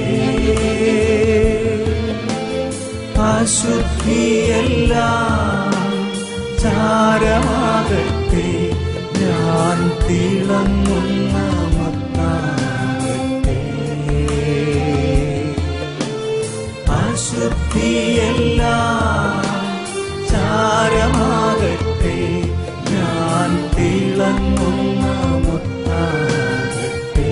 അശുദ്ധിയെല്ലാം ചാരമാകട്ടെ ഞാൻ തിളങ്ങുന്ന മുത്താകട്ടെ അശുദ്ധിയെല്ലാം ചാരമാകട്ടെ ഞാൻ തിളങ്ങുന്ന മുത്താകട്ടെ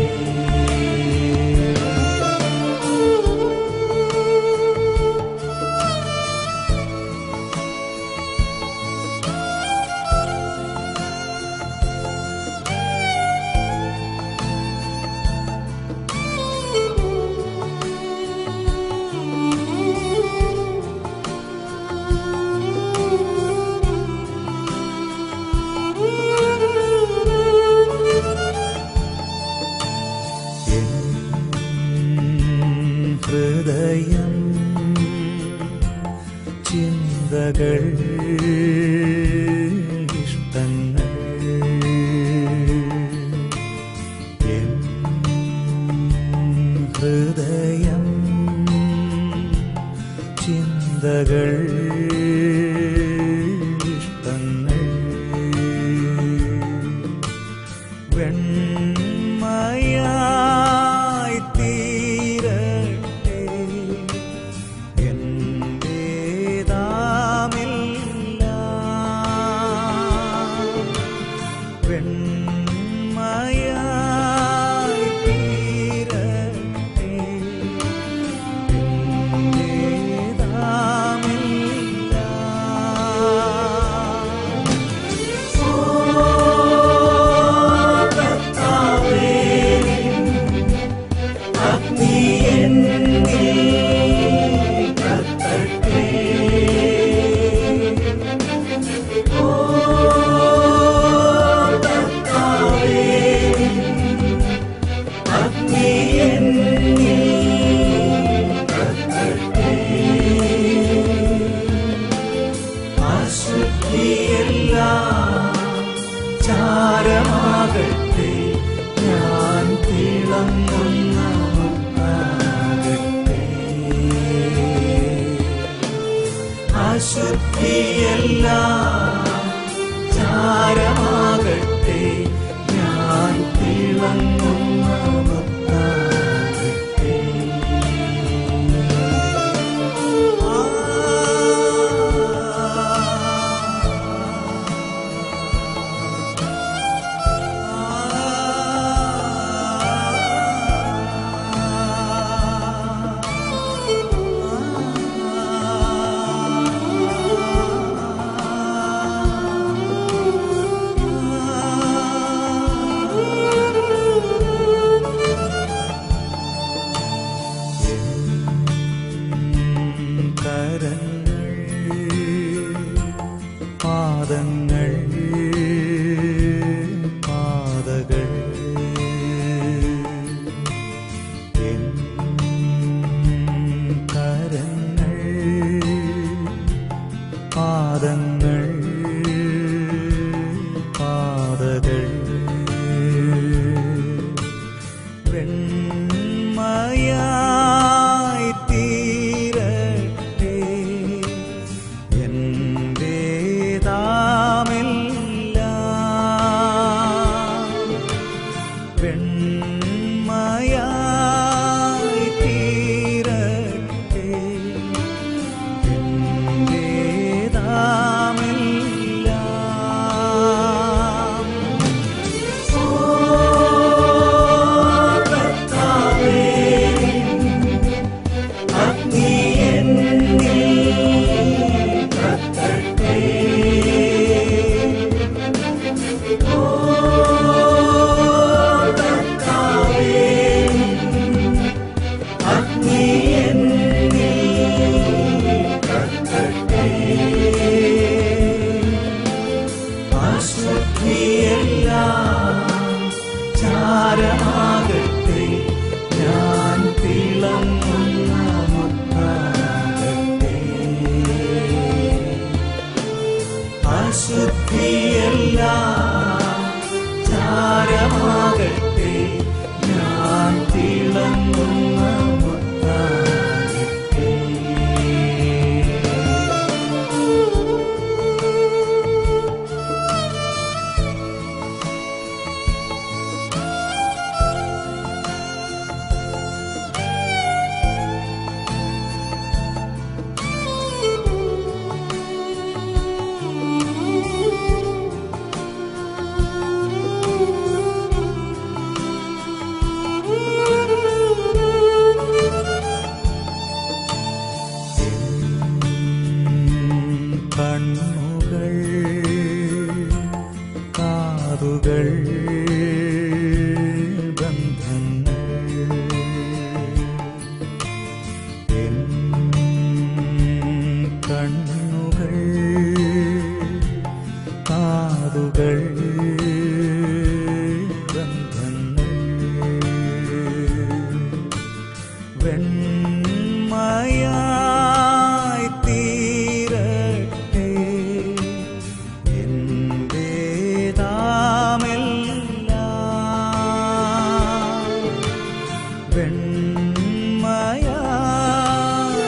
ഹൃദയം ചിന്തകൾ ഇഷ്ടങ്ങൾ എൻ ഹൃദയം ചിന്തകൾ ഇഷ്ടങ്ങൾ വെണ്മയായി തീരട്ടെ എന്റേതാമില്ല വെണ്മയായി തീരട്ടെ എന്റേതാമില്ല ചാരമാകട്ടെ ഞാൻ തിളങ്ങുന്ന മുത്താകട്ടെ അശുദ്ധിയെല്ലാം ചാരമാകട്ടെ ഞാൻ തിളങ്ങുന്ന മുത്താകട്ടെ കരങ്ങൾ പാദങ്ങൾ പാതകൾ എൻ കരങ്ങൾ പാദങ്ങൾ പാതകൾ വെണ്മയായി തീരട്ടെ എന്റേതാമില്ല വെണ്മയായി തീരട്ടെ എന്റേതാമില്ല ചാരമാകട്ടെ ഞാൻ തിളങ്ങുന്ന മുത്താകട്ടെ അശുദ്ധിയെല്ലാം ചാരമാകട്ടെ ഞാൻ തിളങ്ങുന്ന മുത്താകട്ടെ കണ്ണുകൾ കാതുകൾ ബന്ധങ്ങൾ എൻ കണ്ണുകൾ കാതുകൾ ബന്ധങ്ങൾ വെണ്മയായി തീരട്ടെ എന്റേതാമില്ല വെണ്മയായി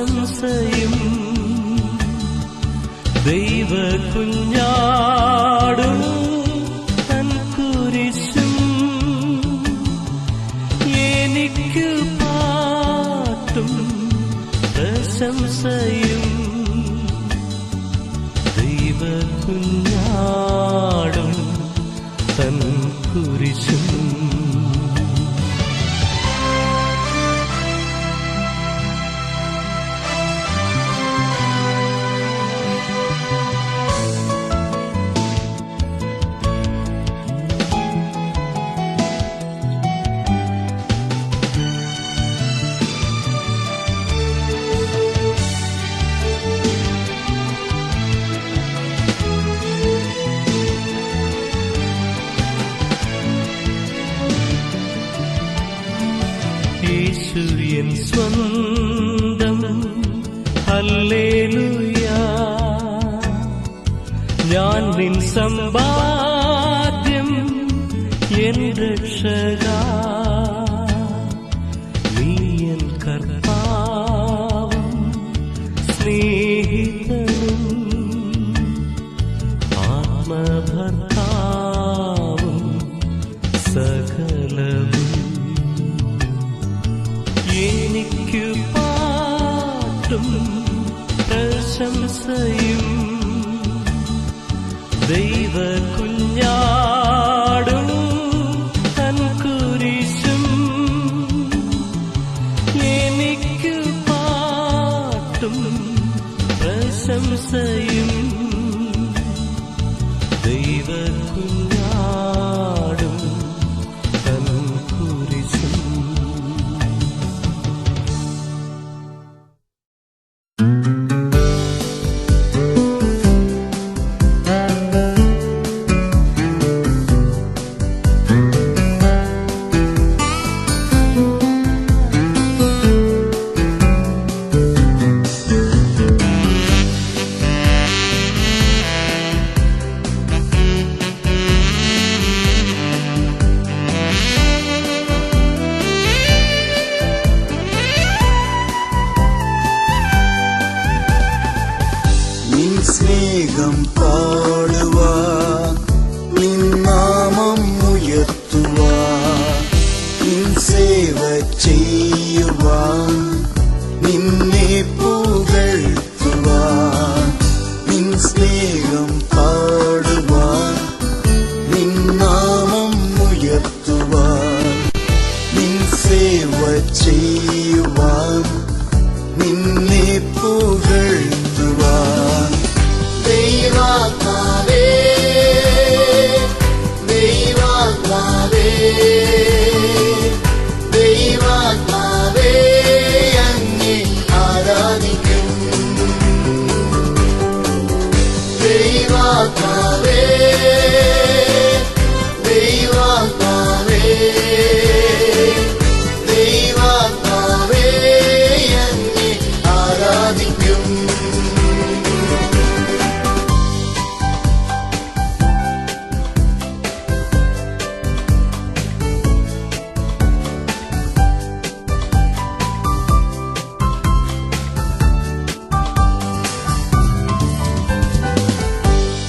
പ്രശംസയും ദൈവ കുഞ്ഞാടും തൻ കുരിശും എനിക്ക് പാട്ടും പ്രശംസയും ദൈവ കുഞ്ഞാടും തൻ കുരിശും. യേശു എൻ സ്വന്തം ഹല്ലേലൂയാ, ഞാൻ നിൻ സമ്പാദ്യം എൻ രക്ഷകാ, നീ എൻ കർത്താവും സ്നേഹിതനും ആത്മഭർത്താവും സകലവും. എനിക്ക് പാട്ടും പ്രശംസയും ദൈവ കുഞ്ഞാടും തൻ കുരിശും. എനിക്ക് പാട്ടും പ്രശംസയും ദൈവ കുഞ്ഞാടും തൻ കുരിശും. നിൻ സ്നേഹം പാടുവാൻ, നിൻ നാമം ഉയർത്തുവാൻ, നിൻ സേവ ചെയ്യുവാൻ, നിന്നെ പുകഴ്ത്തുവാൻ. നിൻ സ്നേഹം പാടുവാൻ, നിൻ നാമം ഉയർത്തുവാൻ, നിൻ സേവ ചെയ്യുവാൻ, നിന്നെ പുകഴ്ത്തുവാൻ. ദൈവാത്മാവേ, ദൈവാത്മാവേ, ദൈവാത്മാവേ, അങ്ങേ ആരാധിക്കും. ദൈവാത്മാവേ, ദൈവാത്മാവേ, ദൈവാത്മാവേ, അങ്ങേ ആരാധിക്കും.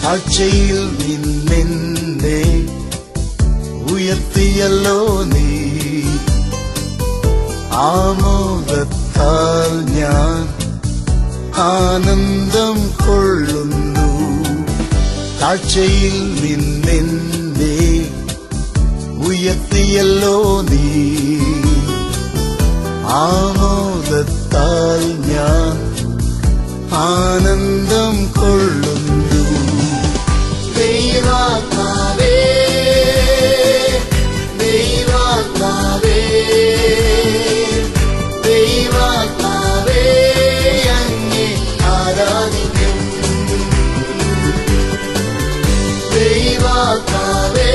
താഴ്ചയിൽ നിന്നെന്നെ ഉയർത്തിയല്ലോ നീ, ആമോദത്താൽ ഞാൻ ആനന്ദം കൊള്ളുന്നു. താഴ്ചയിൽ നിന്നെന്നെ ഉയർത്തിയല്ലോ നീ, ആമോദത്താൽ ഞാൻ ആനന്ദം കൊള്ളുന്നു. ദൈവാത്മാവേ, ദൈവാത്മാവേ, ദൈവാത്മാവേ, അങ്ങേ ആരാധിക്കും. ദൈവാത്മാവേ,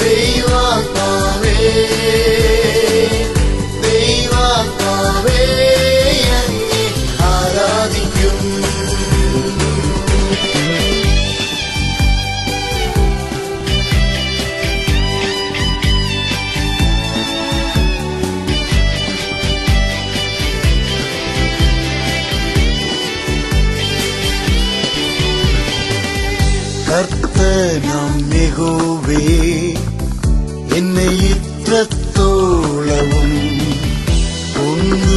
ദൈവാത്മാവേ, ദൈവാത്മാവേ, അങ്ങേ ആരാധിക്കും. കർത്തനാം യഹോവേ എന്നെ ഇത്രത്തോളവും കൊണ്ടുവരുവാൻ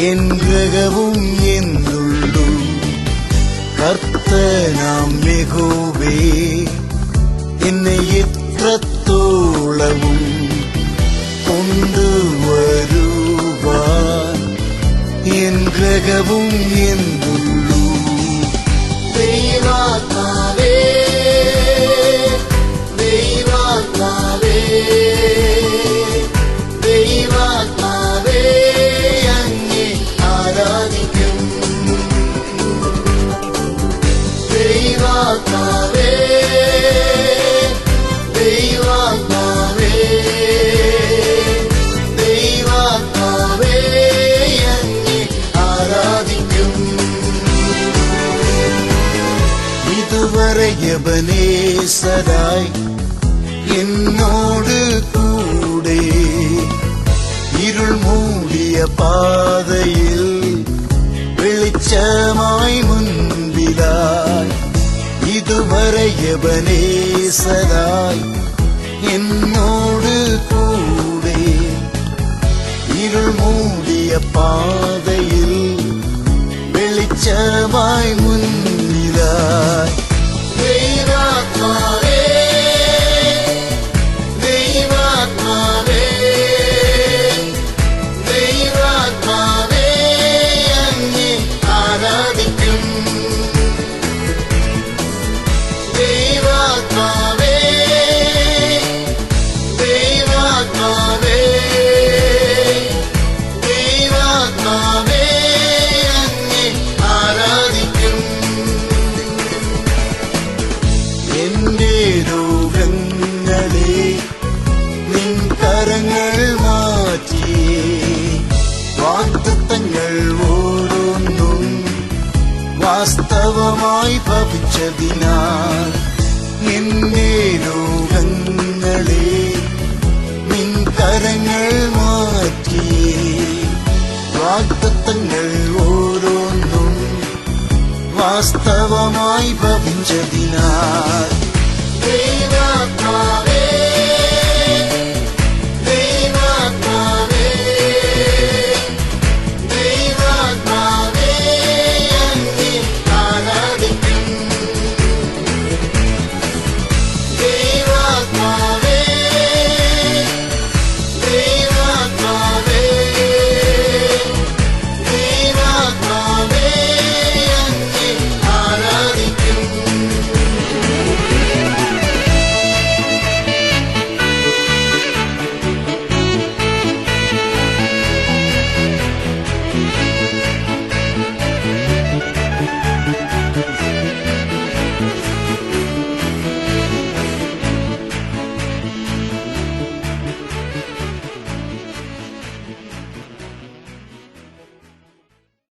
എൻ ഗ്രഹവും എന്നുള്ളൂ. കർത്തനാം യഹോവേ എന്നെ ഇത്രത്തോളവും കൊണ്ടുവരുവാൻ എൻ ഗ്രഹവും എന്നുള്ളൂ. ദൈവാത്മാവേ ദൈവാത്മാവേ ദൈവാത്മാവേ അങ്ങേ ആരാധിക്കും. ദൈവാത്മാവേ ദൈവാത്മാവേ ദൈവാത്മാവേ അങ്ങേ ആരാധിക്കും. ഇതുവരെ യബനേസരായി എന്നോട് കൂടെ ഇരുൾ മൂടിയ പാതയിൽ വെളിച്ചമായി മുൻപിലായി. ഇതുവരെ യബനേസരായി എന്നോട് കൂടെ ഇരുൾ മൂടിയ പാതയിൽ വെളിച്ചമായി മുൻപിലായി. ദൈവാത്മാവേ ദൈവാത്മാവേ ദൈവാത്മാവേ അങ്ങേ ആരാധിക്കും. ദൈവാത്മാവേ ദൈവാത്മാവേ ദൈവാത്മാവേ അങ്ങേ ആരാധിക്കും. എന്റെ രോഗങ്ങളെ നിൻ കരങ്ങൾ മാറ്റിയേ. വാഗ്ദത്തങ്ങൾ ഓരോന്നും വാസ്തവമായി ഭവിച്ചതിനാൽ എന്റെ രോഗങ്ങളെ നിൻ കരങ്ങൾ മാറ്റിയേ. വാഗ്ദത്തങ്ങൾ ഓരോന്നും വാസ്തവമായി ഭവിച്ചതിനാൽ ദൈവാത്മാവേ